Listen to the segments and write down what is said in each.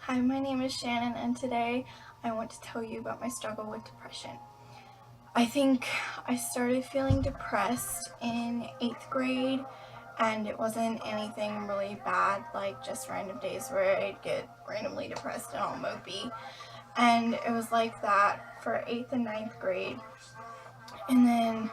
Hi, my name is Shannon, and today I want to tell you about my struggle with depression. I think I started feeling depressed in 8th grade, and it wasn't anything really bad, like just random days where I'd get randomly depressed and all mopey. And it was like that for 8th and 9th grade. And then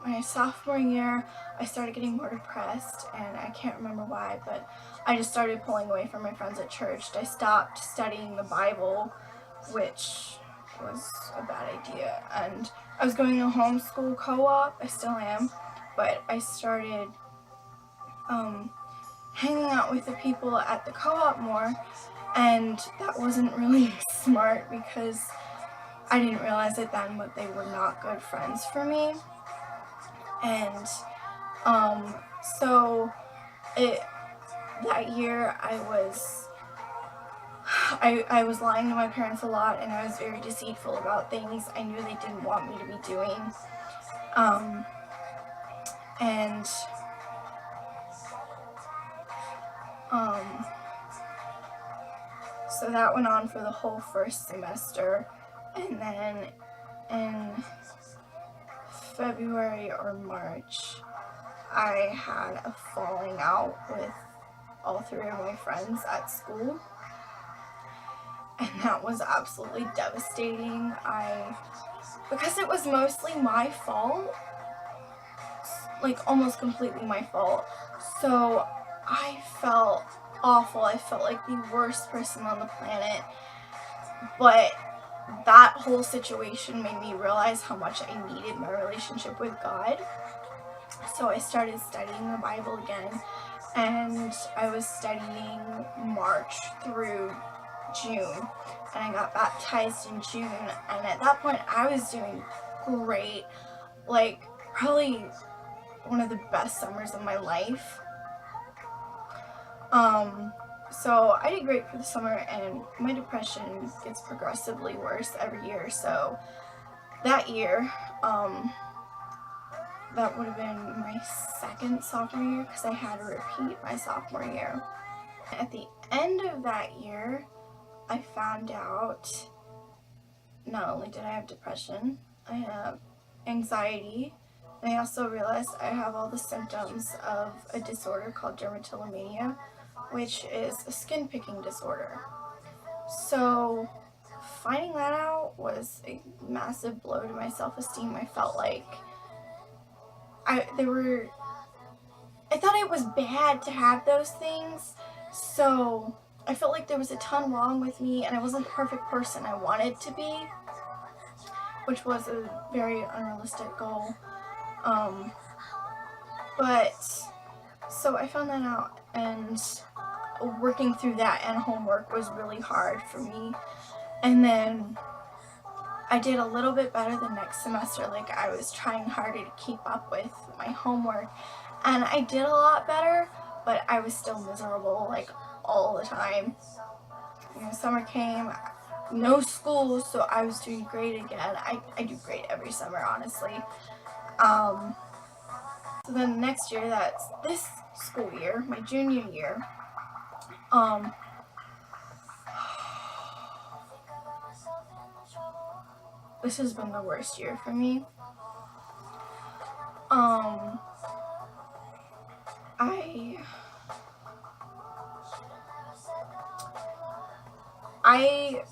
my sophomore year, I started getting more depressed, and I can't remember why, but I just started pulling away from my friends at church. I stopped studying the Bible, which was a bad idea, and I was going to homeschool co-op. I still am, but I started hanging out with the people at the co-op more, and that wasn't really smart because I didn't realize it then, but they were not good friends for me. And so that year I was lying to my parents a lot, and I was very deceitful about things I knew they didn't want me to be doing. And so that went on for the whole first semester, and then in February or March, I had a falling out with all 3 of my friends at school, and that was absolutely devastating. Because it was mostly my fault, like almost completely my fault, so I felt awful. I felt like the worst person on the planet, but that whole situation made me realize how much I needed my relationship with God. So I started studying the Bible again, and I was studying March through June, and I got baptized in June, and at that point I was doing great, like probably one of the best summers of my life. So I did great for the summer, and my depression gets progressively worse every year. So that year, that would have been my second sophomore year, because I had to repeat my sophomore year. At the end of that year, I found out not only did I have depression, I have anxiety, and I also realized I have all the symptoms of a disorder called dermatillomania, which is a skin picking disorder. So finding that out was a massive blow to my self-esteem. I felt like I thought it was bad to have those things, so I felt like there was a ton wrong with me, and I wasn't the perfect person I wanted to be, which was a very unrealistic goal. But so I found that out, and working through that and homework was really hard for me. And then I did a little bit better the next semester. Like, I was trying harder to keep up with my homework, and I did a lot better, but I was still miserable, like, all the time. You know, summer came, no school, so I was doing great again. I do great every summer, honestly. So then the next year, that's this school year, my junior year, this has been the worst year for me.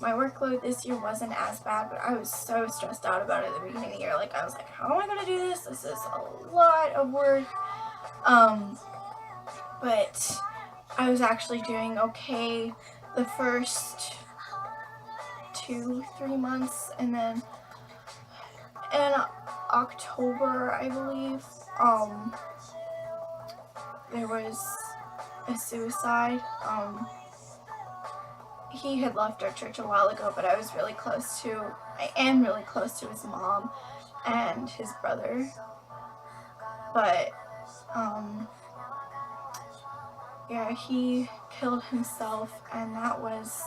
My workload this year wasn't as bad, but I was so stressed out about it at the beginning of the year. Like, I was like, how am I gonna do this? This is a lot of work. But I was actually doing okay the first 2-3 months, and then in October, I believe, there was a suicide. He had left our church a while ago, but I am really close to his mom and his brother. But yeah, he killed himself, and that was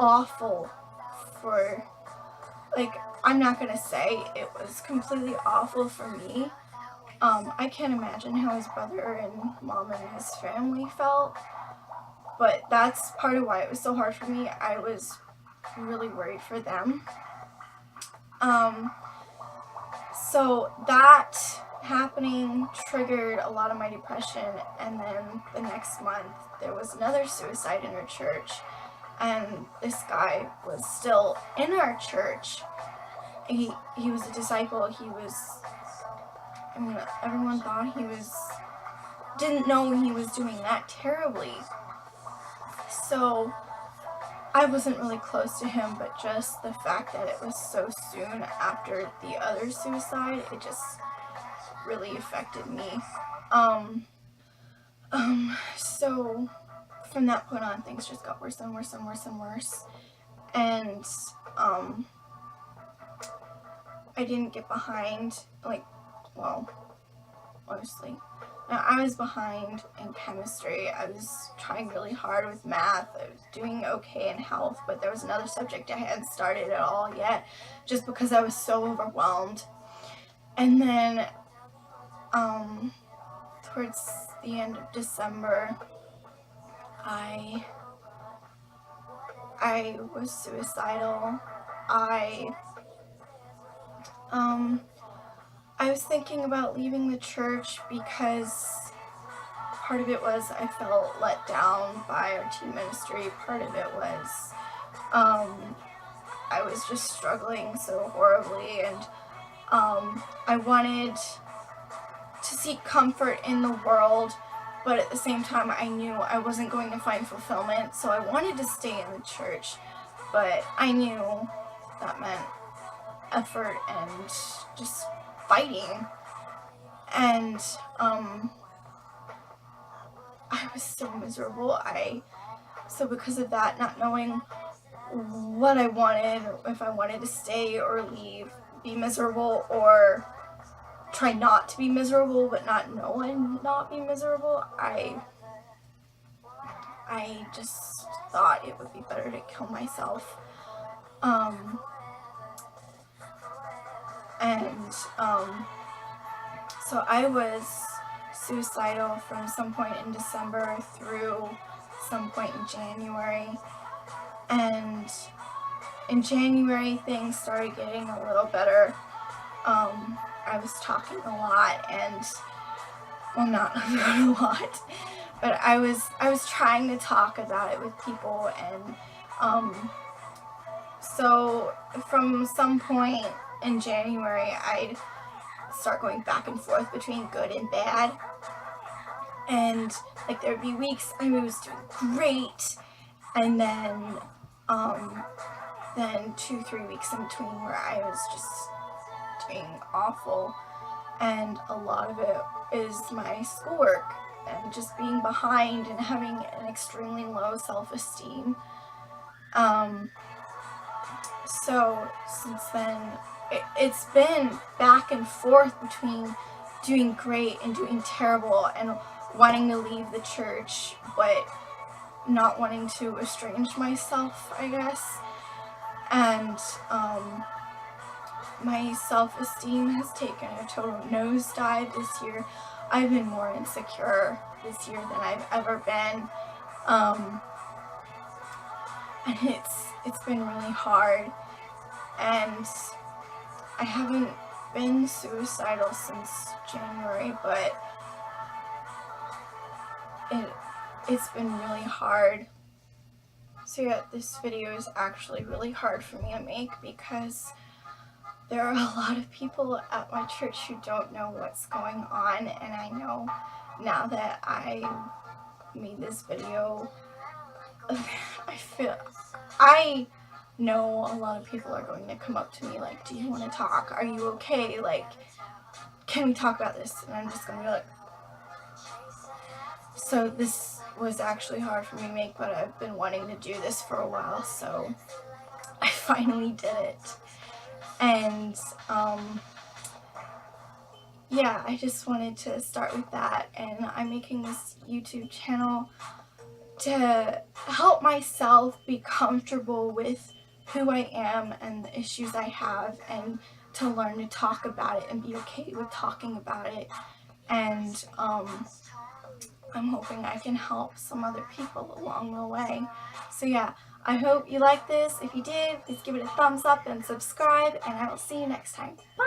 awful. I'm not gonna say it was completely awful for me. I can't imagine how his brother and mom and his family felt, but that's part of why it was so hard for me. I was really worried for them. So that happening triggered a lot of my depression, and then the next month there was another suicide in our church, and this guy was still in our church. He was a disciple. Everyone thought didn't know he was doing that terribly. So I wasn't really close to him, but just the fact that it was so soon after the other suicide, it just really affected me. So from that point on, things just got worse and worse and worse and worse. And I didn't get behind, honestly. Now, I was behind in chemistry. I was trying really hard with math. I was doing okay in health, but there was another subject I hadn't started at all yet, just because I was so overwhelmed. And then, towards the end of December, I was suicidal. I was thinking about leaving the church because part of it was I felt let down by our teen ministry. Part of it was I was just struggling so horribly, and I wanted to seek comfort in the world, but at the same time I knew I wasn't going to find fulfillment, so I wanted to stay in the church, but I knew that meant effort and just fighting. And I was so miserable. So because of that, not knowing what I wanted, if I wanted to stay or leave, be miserable, or try not to be miserable but not know and not be miserable, I just thought it would be better to kill myself. So I was suicidal from some point in December through some point in January, and in January things started getting a little better. I was talking a lot, and not a lot, but I was trying to talk about it with people, and so from some point in January I'd start going back and forth between good and bad, and like there'd be weeks I was doing great, and then 2-3 weeks in between where I was just doing awful, and a lot of it is my schoolwork and just being behind and having an extremely low self-esteem. So since then it's been back and forth between doing great and doing terrible, and wanting to leave the church but not wanting to estrange myself, I guess. And my self-esteem has taken a total nosedive this year. I've been more insecure this year than I've ever been, and it's been really hard. And I haven't been suicidal since January, but it's been really hard. So yeah, this video is actually really hard for me to make because there are a lot of people at my church who don't know what's going on, and I know now that I made this video, I know a lot of people are going to come up to me like, do you want to talk? Are you okay? Like, can we talk about this? And I'm just going to be like, so this was actually hard for me to make, but I've been wanting to do this for a while, so I finally did it. And yeah, I just wanted to start with that, and I'm making this YouTube channel to help myself be comfortable with who I am and the issues I have, and to learn to talk about it and be okay with talking about it. And I'm hoping I can help some other people along the way. So yeah, I hope you like this. If you did, please give it a thumbs up and subscribe, and I will see you next time. Bye!